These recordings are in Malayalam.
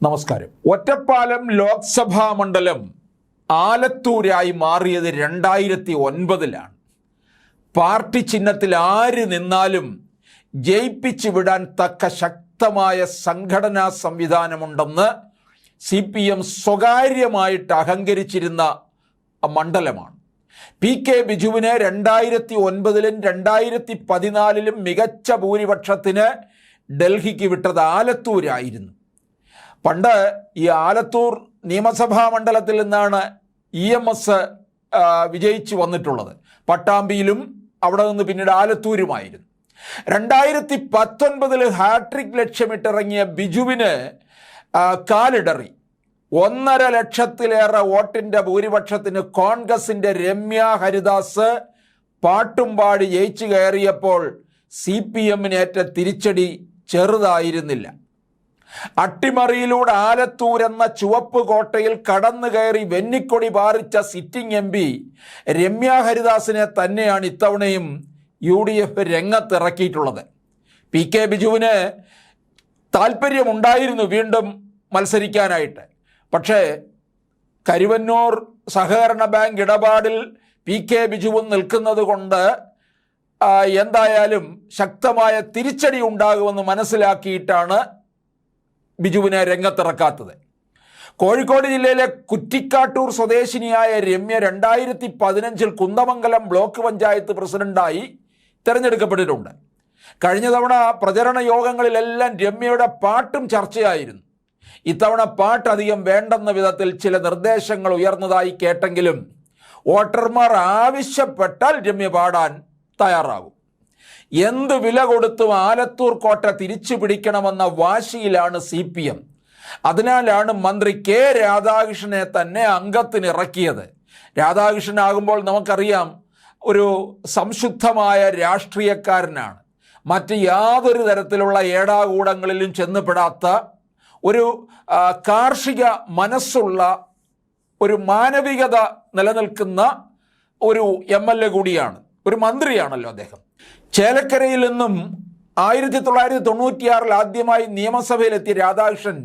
നമസ്കാരം. ഒറ്റപ്പാലം ലോക്സഭാ മണ്ഡലം ആലത്തൂരായി മാറിയത് 2009-ലാണ്. പാർട്ടി ചിഹ്നത്തിൽ ആര് നിന്നാലും ജയിപ്പിച്ചു വിടാൻ തക്ക ശക്തമായ സംഘടനാ സംവിധാനമുണ്ടെന്ന് CPM സ്വകാര്യമായിട്ട് അഹങ്കരിച്ചിരുന്ന മണ്ഡലമാണ്. PK ബിജുവിനെ 2009-ലും 2014-ലും മികച്ച ഭൂരിപക്ഷത്തിന് ഡൽഹിക്ക് വിട്ടത് ആലത്തൂരായിരുന്നു. പണ്ട് ഈ ആലത്തൂർ നിയമസഭാ മണ്ഡലത്തിൽ നിന്നാണ് EMS വിജയിച്ചു വന്നിട്ടുള്ളത്. പട്ടാമ്പിയിലും അവിടെ നിന്ന് പിന്നീട് ആലത്തൂരുമായിരുന്നു. 2019 ഹാട്രിക് ലക്ഷ്യമിട്ടിറങ്ങിയ ബിജുവിന് കാലിടറി. 1.5 ലക്ഷത്തിലേറെ വോട്ടിൻ്റെ ഭൂരിപക്ഷത്തിന് കോൺഗ്രസിൻ്റെ രമ്യ ഹരിദാസ് പാട്ടും പാടി ജയിച്ചു കയറിയപ്പോൾ CPM-നേറ്റ തിരിച്ചടി ചെറുതായിരുന്നില്ല. അട്ടിമറിയിലൂടെ ആലത്തൂർ എന്ന ചുവപ്പ് കോട്ടയിൽ കടന്നു കയറി വെന്നിക്കൊടി പാറിച്ച സിറ്റിംഗ് MP രമ്യ ഹരിദാസിനെ തന്നെയാണ് ഇത്തവണയും UDF രംഗത്തിറക്കിയിട്ടുള്ളത്. PK ബിജുവിന് താല്പര്യമുണ്ടായിരുന്നു വീണ്ടും മത്സരിക്കാനായിട്ട്. പക്ഷേ കരുവന്നൂർ സഹകരണ ബാങ്ക് ഇടപാടിൽ PK ബിജുവും നിൽക്കുന്നത് കൊണ്ട് എന്തായാലും ശക്തമായ തിരിച്ചടി ഉണ്ടാകുമെന്ന് മനസ്സിലാക്കിയിട്ടാണ് ബിജുവിനെ രംഗത്തിറക്കാത്തത്. കോഴിക്കോട് ജില്ലയിലെ കുറ്റിക്കാട്ടൂർ സ്വദേശിനിയായ രമ്യ 2015 കുന്ദമംഗലം ബ്ലോക്ക് പഞ്ചായത്ത് പ്രസിഡന്റായി തിരഞ്ഞെടുക്കപ്പെട്ടിട്ടുണ്ട്. കഴിഞ്ഞ തവണ പ്രചരണ യോഗങ്ങളിലെല്ലാം രമ്യയുടെ പാട്ടും ചർച്ചയായിരുന്നു. ഇത്തവണ പാട്ട് അധികം വേണ്ടെന്ന വിധത്തിൽ ചില നിർദ്ദേശങ്ങൾ ഉയർന്നതായി കേട്ടെങ്കിലും വോട്ടർമാർ ആവശ്യപ്പെട്ടാൽ രമ്യ പാടാൻ തയ്യാറാകും. എന്ത് വില കൊടുത്തും ആലത്തൂർ കോട്ട തിരിച്ചു പിടിക്കണമെന്ന വാശിയിലാണ് CPM. അതിനാലാണ് മന്ത്രി K രാധാകൃഷ്ണനെ തന്നെ അംഗത്തിനിറക്കിയത്. രാധാകൃഷ്ണനാകുമ്പോൾ നമുക്കറിയാം ഒരു സംശുദ്ധമായ രാഷ്ട്രീയക്കാരനാണ്. മറ്റ് യാതൊരു തരത്തിലുള്ള ഏടാകൂടങ്ങളിലും ചെന്നുപെടാത്ത ഒരു കാർഷിക മനസ്സുള്ള ഒരു മാനവികത നിലനിൽക്കുന്ന ഒരു MLA കൂടിയാണ്, ഒരു മന്ത്രിയാണല്ലോ അദ്ദേഹം. ചേലക്കരയിൽ നിന്നും 1996 ആദ്യമായി നിയമസഭയിലെത്തിയ രാധാകൃഷ്ണൻ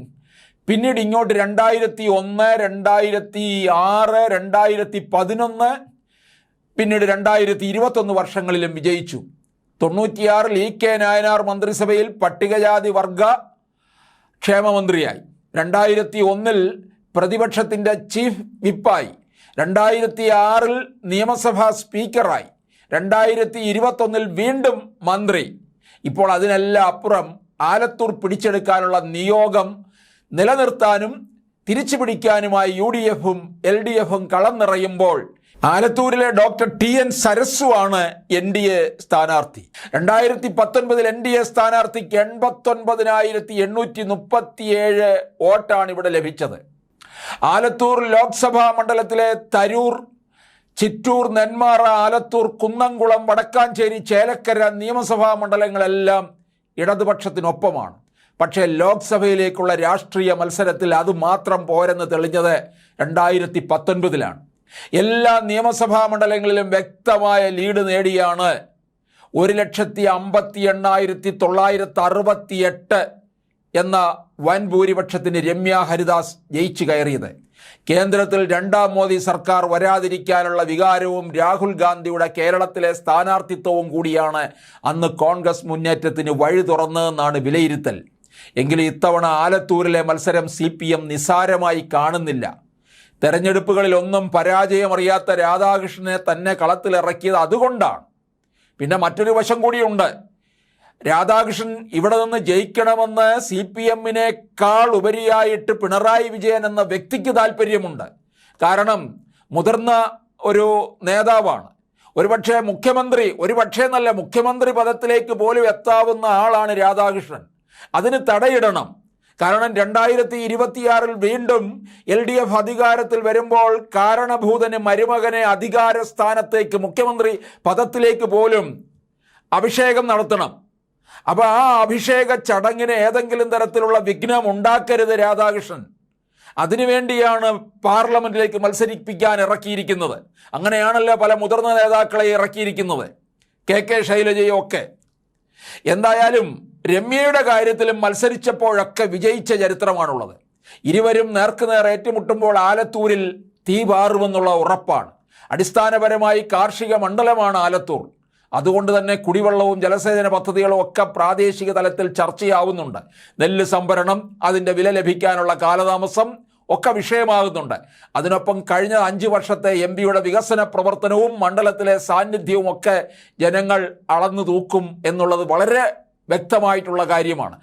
പിന്നീട് ഇങ്ങോട്ട് 2001, 2006, 2011 പിന്നീട് 2021 വർഷങ്ങളിലും വിജയിച്ചു. 96 EK നായനാർ മന്ത്രിസഭയിൽ പട്ടികജാതി വർഗ ക്ഷേമമന്ത്രിയായി. 2001 പ്രതിപക്ഷത്തിൻ്റെ ചീഫ് വിപ്പായി. 2006 നിയമസഭാ സ്പീക്കറായി. 2021 വീണ്ടും മന്ത്രി. ഇപ്പോൾ അതിനെല്ലാം അപ്പുറം ആലത്തൂർ പിടിച്ചെടുക്കാനുള്ള നിയോഗം നിലനിർത്താനും തിരിച്ചു പിടിക്കാനുമായി UDF-ഉം LDF-ഉം കളം നിറയുമ്പോൾ ആലത്തൂരിലെ ഡോക്ടർ TN സരസ്സുവാണ് NDA സ്ഥാനാർത്ഥി. 2019 NDA സ്ഥാനാർത്ഥിക്ക് 89,837 വോട്ടാണ് ഇവിടെ ലഭിച്ചത്. ആലത്തൂർ ലോക്സഭാ മണ്ഡലത്തിലെ തരൂർ, ചിറ്റൂർ, നെന്മാറ, ആലത്തൂർ, കുന്നംകുളം, വടക്കാഞ്ചേരി, ചേലക്കര നിയമസഭാ മണ്ഡലങ്ങളെല്ലാം ഇടതുപക്ഷത്തിനൊപ്പമാണ്. പക്ഷേ ലോക്സഭയിലേക്കുള്ള രാഷ്ട്രീയ മത്സരത്തിൽ അത് മാത്രം പോരെന്ന് തെളിഞ്ഞത് 2019-ലാണ്. എല്ലാ നിയമസഭാ മണ്ഡലങ്ങളിലും വ്യക്തമായ ലീഡ് നേടിയാണ് 1,58,968 എന്ന വൻ ഭൂരിപക്ഷത്തിന് രമ്യ ഹരിദാസ് ജയിച്ചു കയറിയത്. കേന്ദ്രത്തിൽ 2ാം മോദി സർക്കാർ വരാതിരിക്കാനുള്ള വികാരവും രാഹുൽ ഗാന്ധിയുടെ കേരളത്തിലെ സ്ഥാനാർത്ഥിത്വവും കൂടിയാണ് അന്ന് കോൺഗ്രസ് മുന്നേറ്റത്തിന് വഴി തുറന്നതെന്നാണ് വിലയിരുത്തൽ. എങ്കിലും ഇത്തവണ ആലത്തൂരിലെ മത്സരം CPM നിസാരമായി കാണുന്നില്ല. തെരഞ്ഞെടുപ്പുകളിലൊന്നും പരാജയമറിയാത്ത രാധാകൃഷ്ണനെ തന്നെ കളത്തിലിറക്കിയത് അതുകൊണ്ടാണ്. പിന്നെ മറ്റൊരു വശം കൂടിയുണ്ട്. രാധാകൃഷ്ണൻ ഇവിടെ നിന്ന് ജയിക്കണമെന്ന് CPM-നേക്കാൾ ഉപരിയായിട്ട് പിണറായി വിജയൻ എന്ന വ്യക്തിക്ക് താല്പര്യമുണ്ട്. കാരണം മുതിർന്ന ഒരു നേതാവാണ്. ഒരുപക്ഷെ മുഖ്യമന്ത്രി പദത്തിലേക്ക് പോലും എത്താവുന്ന ആളാണ് രാധാകൃഷ്ണൻ. അതിന് തടയിടണം. കാരണം 2026 വീണ്ടും LDF അധികാരത്തിൽ വരുമ്പോൾ കാരണഭൂതന് മരുമകനെ അധികാര സ്ഥാനത്തേക്ക്, മുഖ്യമന്ത്രി പദത്തിലേക്ക് പോലും അഭിഷേകം നടത്തണം. അപ്പോൾ ആ അഭിഷേക ചടങ്ങിന് ഏതെങ്കിലും തരത്തിലുള്ള വിഘ്നം ഉണ്ടാക്കരുത് രാധാകൃഷ്ണൻ. അതിനുവേണ്ടിയാണ് പാർലമെന്റിലേക്ക് മത്സരിപ്പിക്കാൻ ഇറക്കിയിരിക്കുന്നത്. അങ്ങനെയാണല്ലോ പല മുതിർന്ന നേതാക്കളെ ഇറക്കിയിരിക്കുന്നത്, KK ശൈലജയും ഒക്കെ. എന്തായാലും രമ്യയുടെ കാര്യത്തിലും മത്സരിച്ചപ്പോഴൊക്കെ വിജയിച്ച ചരിത്രമാണുള്ളത്. ഇരുവരും നേർക്കുനേർ ഏറ്റുമുട്ടുമ്പോൾ ആലത്തൂരിൽ തീ പാറുമെന്നുള്ള ഉറപ്പാണ്. അടിസ്ഥാനപരമായി കാർഷിക മണ്ഡലമാണ് ആലത്തൂർ. അതുകൊണ്ട് തന്നെ കുടിവെള്ളവും ജലസേചന പദ്ധതികളും ഒക്കെ പ്രാദേശിക തലത്തിൽ ചർച്ചയാവുന്നുണ്ട്. നെല്ല് സംഭരണം, അതിൻ്റെ വില ലഭിക്കാനുള്ള കാലതാമസം ഒക്കെ വിഷയമാകുന്നുണ്ട്. അതിനൊപ്പം കഴിഞ്ഞ 5 വർഷത്തെ എംപിയുടെ വികസന പ്രവർത്തനവും മണ്ഡലത്തിലെ സാന്നിധ്യവും ഒക്കെ ജനങ്ങൾ അളന്നു തൂക്കും എന്നുള്ളത് വളരെ വ്യക്തമായിട്ടുള്ള കാര്യമാണ്.